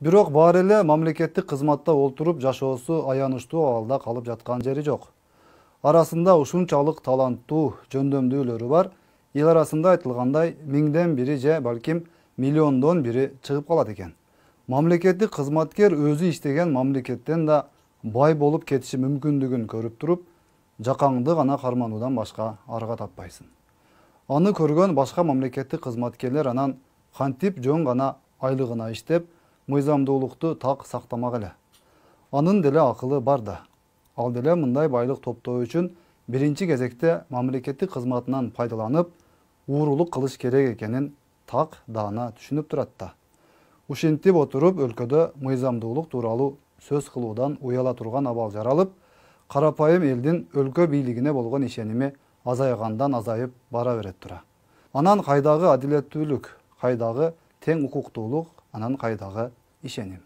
Бирок баары эле мамлекеттик кызматта олтуруп жашоосу аянычтуу абалда калып жаткан жери жок. Арасында ушунчалык таланттуу жөндөмдүүлөрү бар. Эл арасында айтылгандай миңден бири же балким миллиондон бири чыгып калат экен. Мамлекеттик кызматкер өзү иштеген мамлекеттен да бай болуп кетиши мүмкүндүгүн көрүп туруп, жакаңды гана кармануудан башка арга таппайсың. Аны көргөн башка мамлекеттик кызматкерлер анан кантип жөн гана айлыгына иштеп, мыйзамдуулукту так сактамак эле. Анын деле акылы бар да. Ал деле мындай байлык топтоо үчүн биринчи кезекте мамлекеттик кызматынан пайдаланып, уурулук кылыш керек экенин так даана түшүнүп турат да. Ушинтип отуруп өлкөдө мыйзамдуулук тууралуу сөз кылуудан уяла турган абал жаралып, карапайым элдин өлкө бийлигине болгон ишеними азайгандан азайып бара берет тура. Анан кайдагы адилеттүүлүк, кайдагы тең укуктуулук, анан кайдагы ишеним.